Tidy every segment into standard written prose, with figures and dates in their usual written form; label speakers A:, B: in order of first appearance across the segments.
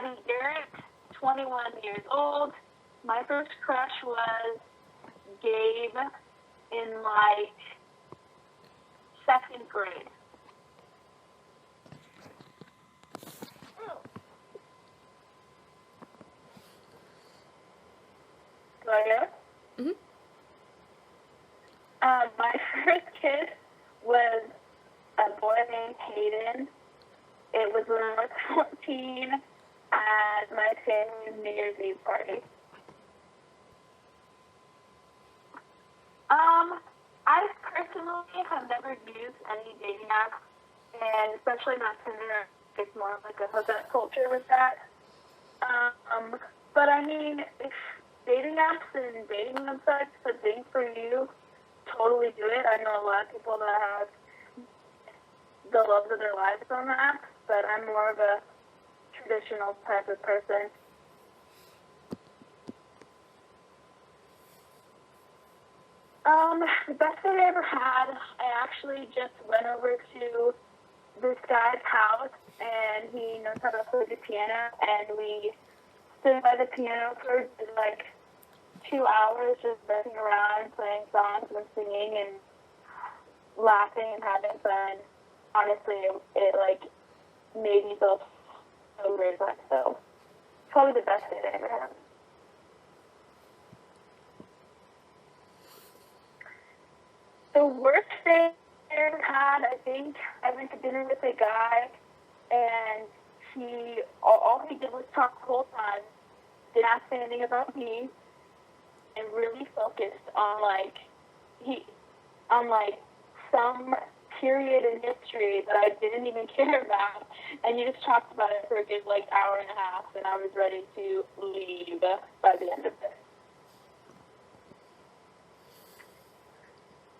A: Maddie Garrett, 21 years old. My first crush was Gabe in, like, 2nd grade. Do I go?
B: Mm-hmm.
A: My first kiss was a boy named Hayden. It was when I was 14 at my family's New Year's Eve party. I personally have never used any dating apps, and especially not Tinder. It's more of like a hookup culture with that. But I mean, if dating apps and dating websites are a thing for you, totally do it. I know a lot of people that have the loves of their lives on the apps, but I'm more of a traditional type of person. The best date I ever had, I actually just went over to this guy's house, and he knows how to play the piano, and we stood by the piano for like 2 hours just messing around, playing songs and singing and laughing and having fun. Honestly, it like made me feel so great. So probably the best date I ever had. The worst date I ever had, I think I went to dinner with a guy, and all he did was talk the whole time, didn't ask anything about me, and really focused on some period in history that I didn't even care about, and you just talked about it for a good like hour and a half, and I was ready to leave by the end of it.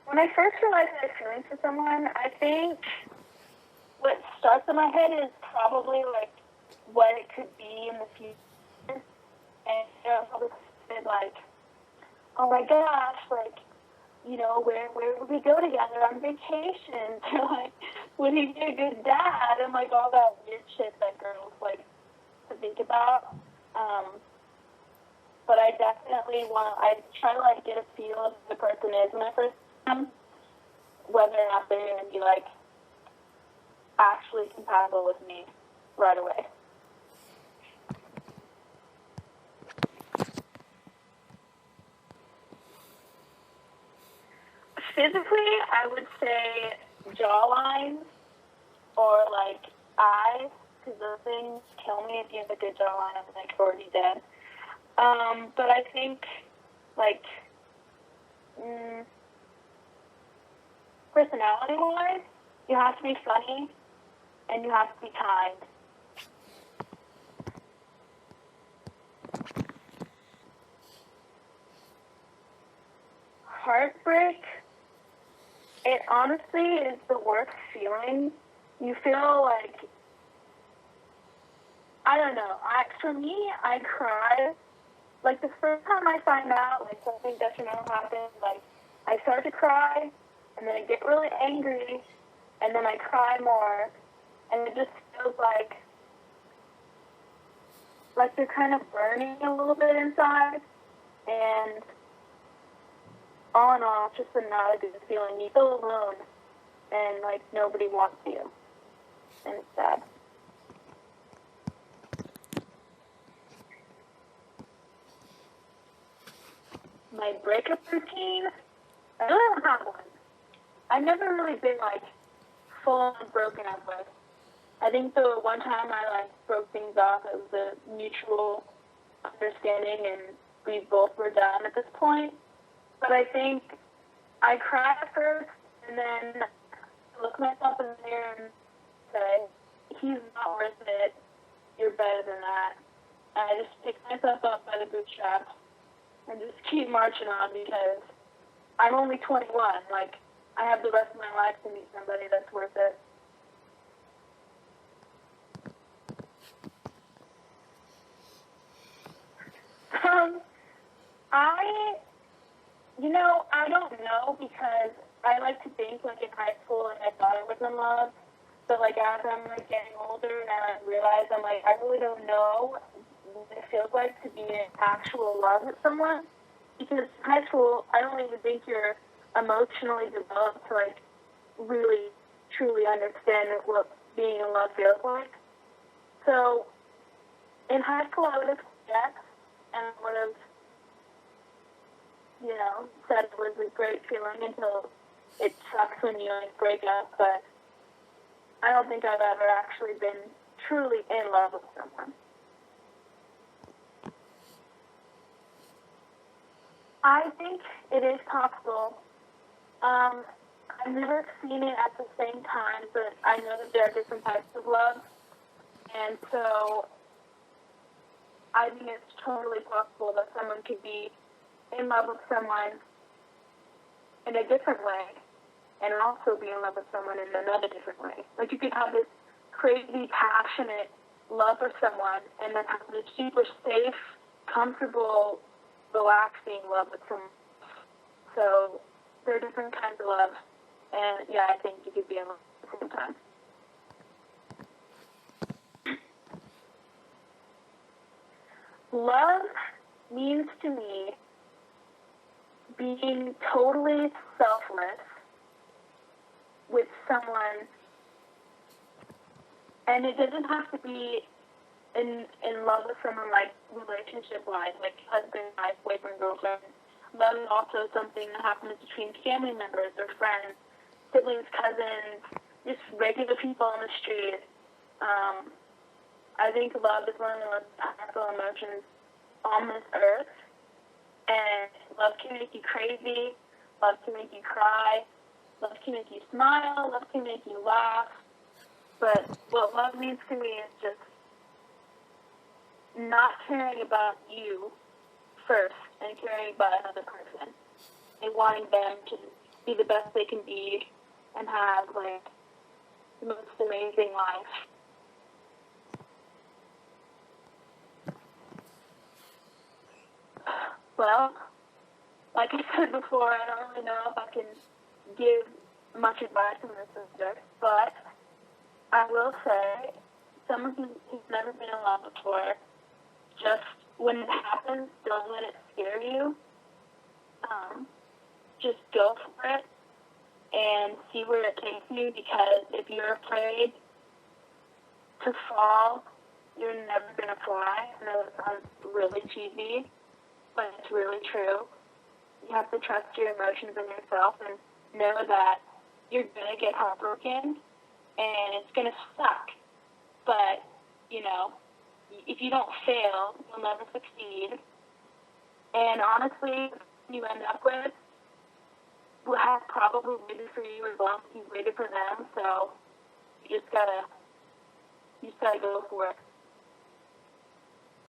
A: When I first realized I had feelings for someone, I think what starts in my head is probably like what it could be in the future, and I'll probably say like, oh my gosh, like, you know, where would we go together on vacation? Or like, would he be a good dad? And like all that weird shit that girls like to think about. But I definitely I try to like get a feel of who the person is when I first meet them, whether or not they're going to be like actually compatible with me right away. Physically, I would say jawline or like eyes, because those things kill me. If you have a good jawline, I'm like already dead. But I think like personality-wise, you have to be funny and you have to be kind. Heartbreak, it honestly is the worst feeling. You feel like, I don't know, for me, I cry. Like, the first time I find out, like, something detrimental happened, like, I start to cry, and then I get really angry, and then I cry more, and it just feels like they're kind of burning a little bit inside, and all in all, it's just not a good feeling. You feel alone, and, like, nobody wants you, and it's sad. My breakup routine, I really don't have one. I've never really been, like, full-on broken up with. I think the one time I, like, broke things off, it was a mutual understanding, and we both were done at this point. But I think I cried at first, and then I look myself in the mirror and say, he's not worth it. You're better than that. And I just pick myself up by the bootstraps and just keep marching on, because I'm only 21. Like, I have the rest of my life to meet somebody that's worth it. I don't know, because I like to think, like, in high school, like, I thought I was in love, But, like, as I'm, like, getting older and I realize I'm, like, I really don't know what it feels like to be in actual love with someone. Because in high school, I don't even think you're emotionally developed to, like, really, truly understand what being in love feels like. So, in high school, I would have said yes, and I would have, said it was a great feeling until it sucks when you, like, break up, but I don't think I've ever actually been truly in love with someone. I think it is possible. I've never seen it at the same time, but I know that there are different types of love, and so I think it's totally possible that someone could be in love with someone in a different way, and also be in love with someone in another different way. Like, you could have this crazy, passionate love for someone, and then have this super safe, comfortable, relaxing love with someone. So there are different kinds of love, and yeah, I think you could be in love at the same time. Love means to me being totally selfless with someone, and it doesn't have to be in love with someone, like, relationship-wise, like husband, wife, boyfriend, girlfriend. Love is also something that happens between family members or friends, siblings, cousins, just regular people on the street. I think love is one of the most powerful emotions on this earth, and love can make you crazy, love can make you cry, love can make you smile, love can make you laugh, but what love means to me is just not caring about you first and caring about another person and wanting them to be the best they can be and have, like, the most amazing life. Well, like I said before, I don't really know if I can give much advice on this subject, but I will say, someone who's never been in love before, just when it happens, don't let it scare you. Just go for it and see where it takes you, because if you're afraid to fall, you're never going to fly. I know that sounds really cheesy, but it's really true. You have to trust your emotions and yourself and know that you're going to get heartbroken and it's going to suck. But, if you don't fail, you'll never succeed. And honestly, you end up with will have probably waited for you as long as you waited for them. So you just gotta go for it.